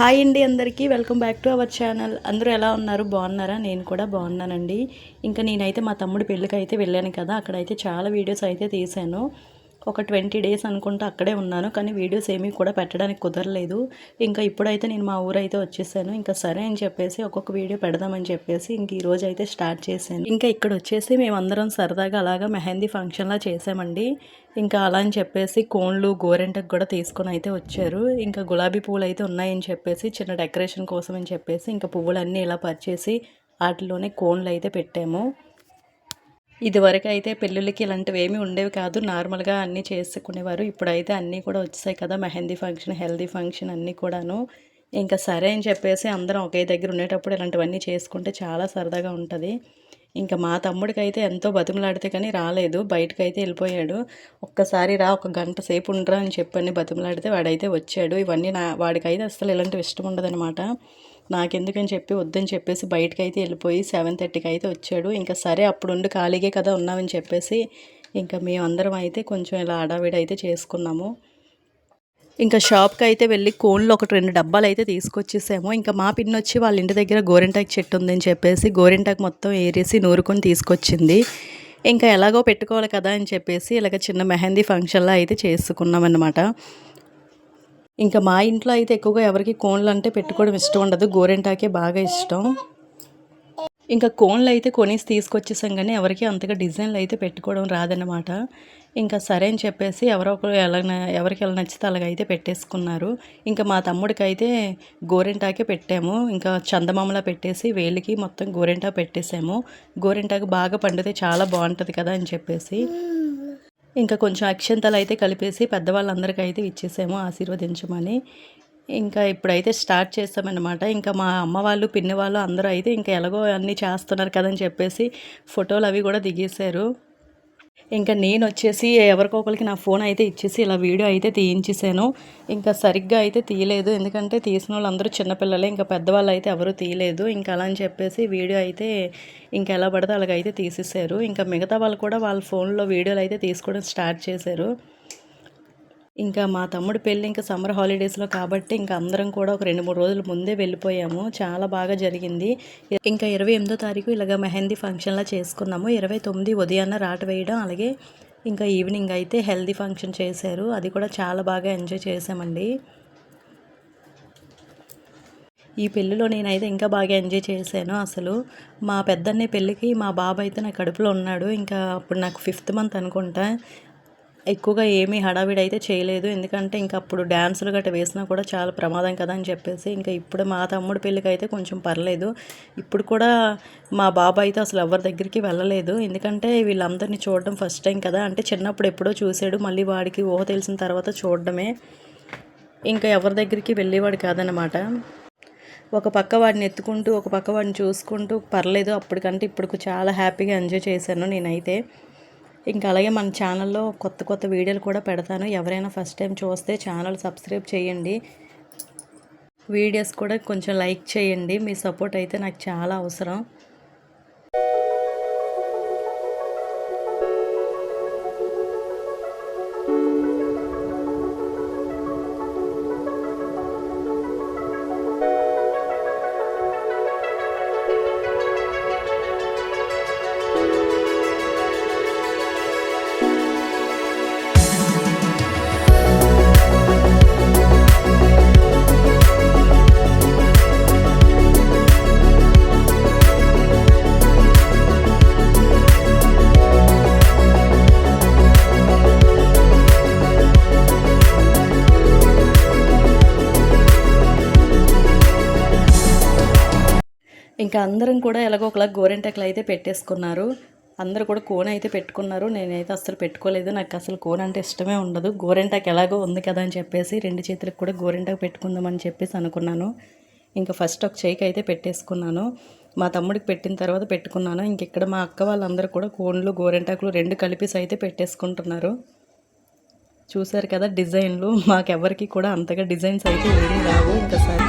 Hi అండి అందరికీ welcome back to our channel. అందరూ ఎలా ఉన్నారు? బాగున్నారా? నేను కూడా బాగున్నానండి. ఇంకా నేనైతే మా తమ్ముడి పెళ్ళికి అయితే వెళ్ళాను కదా, అక్కడైతే చాలా వీడియోస్ అయితే తీశాను. ఒక 20 డేస్ అనుకుంటా అక్కడే ఉన్నాను, కానీ వీడియోస్ ఏమీ కూడా పెట్టడానికి కుదరలేదు. ఇంకా ఇప్పుడైతే నేను మా ఊరైతే వచ్చేసాను. ఇంకా సరే అని చెప్పేసి ఒక్కొక్క వీడియో పెడదామని చెప్పేసి ఇంక ఈరోజు అయితే స్టార్ట్ చేశాను. ఇంకా ఇక్కడ వచ్చేసి మేమందరం సరదాగా అలాగా మెహందీ ఫంక్షన్లా చేసామండి. ఇంకా అలా అని చెప్పేసి కోన్లు గోరెంటకు కూడా తీసుకొని అయితే వచ్చారు. ఇంకా గులాబీ పువ్వులు అయితే ఉన్నాయని చెప్పేసి చిన్న డెకరేషన్ కోసం అని చెప్పేసి ఇంకా పువ్వులన్నీ ఇలా పరిచేసి వాటిలోనే కోన్లు అయితే పెట్టాము. ఇదివరకు అయితే పెళ్ళిళ్ళకి ఇలాంటివి ఏమీ ఉండేవి కాదు, నార్మల్గా అన్నీ చేసుకునేవారు. ఇప్పుడైతే అన్నీ కూడా వచ్చాయి కదా, మెహందీ ఫంక్షన్, హెల్దీ ఫంక్షన్ అన్నీ కూడాను. ఇంకా సరే అని చెప్పేసి అందరం ఒకే దగ్గర ఉండేటప్పుడు ఇలాంటివన్నీ చేసుకుంటే చాలా సరదాగా ఉంటుంది. ఇంకా మా తమ్ముడికి అయితే ఎంతో బతిమలాడితే కానీ రాలేదు, బయటకైతే వెళ్ళిపోయాడు. ఒక్కసారి రా, ఒక గంట సేపు ఉండరా అని చెప్పని బతిమలాడితే వాడైతే వచ్చాడు. ఇవన్నీ వాడికైతే అసలు ఇలాంటివి ఇష్టం ఉండదనమాట. నాకెందుకని చెప్పి వద్దని చెప్పేసి బయటకైతే వెళ్ళిపోయి 7:30కి అయితే వచ్చాడు. ఇంకా సరే అప్పుడుండి ఖాళీగే కదా ఉన్నామని చెప్పేసి ఇంకా మేమందరం అయితే కొంచెం ఇలా హడావిడి అయితే చేసుకున్నాము. ఇంకా షాప్కి అయితే వెళ్ళి కోన్లు 2 డబ్బాలు అయితే తీసుకొచ్చేసాము. ఇంకా మా పిన్ని వచ్చి వాళ్ళ ఇంటి దగ్గర గోరింటాకు చెట్టు ఉందని చెప్పేసి గోరింటాకు మొత్తం ఏరేసి నూరుకొని తీసుకొచ్చింది. ఇంకా ఎలాగో పెట్టుకోవాలి కదా అని చెప్పేసి ఇలాగ చిన్న మెహందీ ఫంక్షన్లా అయితే చేసుకున్నాం అన్నమాట. ఇంకా మా ఇంట్లో అయితే ఎక్కువగా ఎవరికి కోన్లు అంటే పెట్టుకోవడం ఇష్టం ఉండదు, గోరింటాకే బాగా ఇష్టం. ఇంకా కోన్లు అయితే కొనేసి తీసుకొచ్చేసాం, కానీ ఎవరికి అంతగా డిజైన్లు అయితే పెట్టుకోవడం రాదన్నమాట. ఇంకా సరే అని చెప్పేసి ఎవరికి ఎలా నచ్చితే అలాగైతే పెట్టేసుకున్నారు. ఇంకా మా తమ్ముడికి అయితే గోరింటాకే పెట్టాము. ఇంకా చందమామలా పెట్టేసి వేలికి మొత్తం గోరింటాకు పెట్టేసాము. గోరింటాకు బాగా పండితే చాలా బాగుంటుంది కదా అని చెప్పేసి ఇంకా కొంచెం అక్షంతలు అయితే కలిపేసి పెద్దవాళ్ళందరికీ అయితే ఇచ్చేసాము ఆశీర్వదించమని. ఇంకా ఇప్పుడైతే స్టార్ట్ చేస్తామన్నమాట. ఇంకా మా అమ్మ వాళ్ళు, పిన్ని వాళ్ళు అందరూ అయితే ఇంకా ఎలాగో అన్నీ చేస్తున్నారు కదని చెప్పేసి ఫోటోలు అవి కూడా దిగేశారు. ఇంకా నేను వచ్చేసి ఎవరికొకరికి నా ఫోన్ అయితే ఇచ్చేసి ఇలా వీడియో అయితే తీయించేసాను. ఇంకా సరిగ్గా అయితే తీయలేదు, ఎందుకంటే తీసిన వాళ్ళందరూ చిన్నపిల్లలే, ఇంకా పెద్దవాళ్ళు అయితే ఎవరు తీయలేదు. ఇంకా అలా అని చెప్పేసి వీడియో అయితే ఇంకా ఎలా పడితే అలాగైతే తీసేశారు. ఇంకా మిగతా వాళ్ళు కూడా వాళ్ళ ఫోన్లో వీడియోలు అయితే తీసుకోవడం స్టార్ట్ చేశారు. ఇంకా మా తమ్ముడి పెళ్ళి ఇంకా సమ్మర్ హాలిడేస్లో కాబట్టి ఇంకా అందరం కూడా ఒక 2-3 రోజుల ముందే వెళ్ళిపోయాము. చాలా బాగా జరిగింది. ఇంకా 28వ తారీఖు ఇలాగ మెహందీ ఫంక్షన్లా చేసుకున్నాము. 29 ఉదయాన్న రాట వేయడం, అలాగే ఇంకా ఈవినింగ్ అయితే హెల్దీ ఫంక్షన్ చేశారు. అది కూడా చాలా బాగా ఎంజాయ్ చేసామండి. ఈ పెళ్ళిలో నేనైతే ఇంకా బాగా ఎంజాయ్ చేశాను. అసలు మా పెద్దన్నయ్య పెళ్ళికి మా బాబు అయితే నా కడుపులో ఉన్నాడు. ఇంకా అప్పుడు నాకు 5th మంత్ అనుకుంటా. ఎక్కువగా ఏమీ హడావిడి అయితే చేయలేదు, ఎందుకంటే ఇంకా అప్పుడు డ్యాన్సులు గట్రా వేసినా కూడా చాలా ప్రమాదం కదా అని చెప్పేసి ఇంకా ఇప్పుడు మా తమ్ముడి పెళ్ళికి అయితే కొంచెం పర్లేదు. ఇప్పుడు కూడా మా బాబు అయితే అసలు ఎవరి దగ్గరికి వెళ్ళలేదు, ఎందుకంటే వీళ్ళందరినీ చూడడం ఫస్ట్ టైం కదా. అంటే చిన్నప్పుడు ఎప్పుడో చూసాడు, మళ్ళీ వాడికి ఊహ తెలిసిన తర్వాత చూడడమే, ఇంకా ఎవరి దగ్గరికి వెళ్ళేవాడు కాదనమాట. ఒక పక్క వాడిని ఎత్తుకుంటూ ఒక పక్క వాడిని చూసుకుంటూ పర్లేదు, అప్పటికంటే ఇప్పుడు చాలా హ్యాపీగా ఎంజాయ్ చేశాను నేనైతే. ఇంకా అలాగే మన ఛానల్లో కొత్త వీడియోలు కూడా పెడతాను. ఎవరైనా ఫస్ట్ టైం చూస్తే ఛానల్ సబ్స్క్రైబ్ చేయండి, వీడియోస్ కూడా కొంచెం లైక్ చేయండి. మీ సపోర్ట్ అయితే నాకు చాలా అవసరం. ఇంకా అందరం కూడా ఎలాగో ఒకలా గోరింటాకులు అయితే పెట్టేసుకున్నారు. అందరూ కూడా కోన్ అయితే పెట్టుకున్నారు. నేనైతే అస్సలు పెట్టుకోలేదు, నాకు అసలు కోన్ అంటే ఇష్టమే ఉండదు. గోరింటాకు ఎలాగో ఉంది కదా అని చెప్పేసి 2 చేతులకు కూడా గోరింటాకు పెట్టుకుందామని చెప్పేసి అనుకున్నాను. ఇంకా ఫస్ట్ ఒక చేయికి అయితే పెట్టేసుకున్నాను, మా తమ్ముడికి పెట్టిన తర్వాత పెట్టుకున్నాను. ఇంక ఇక్కడ మా అక్క వాళ్ళందరూ కూడా కోన్లు గోరింటాకులు 2 కలిపేసి అయితే పెట్టేసుకుంటున్నారు. చూసారు కదా డిజైన్లు, మాకెవరికి కూడా అంతగా డిజైన్స్ అయితే ఏమీ రావు. ఇంకా సరే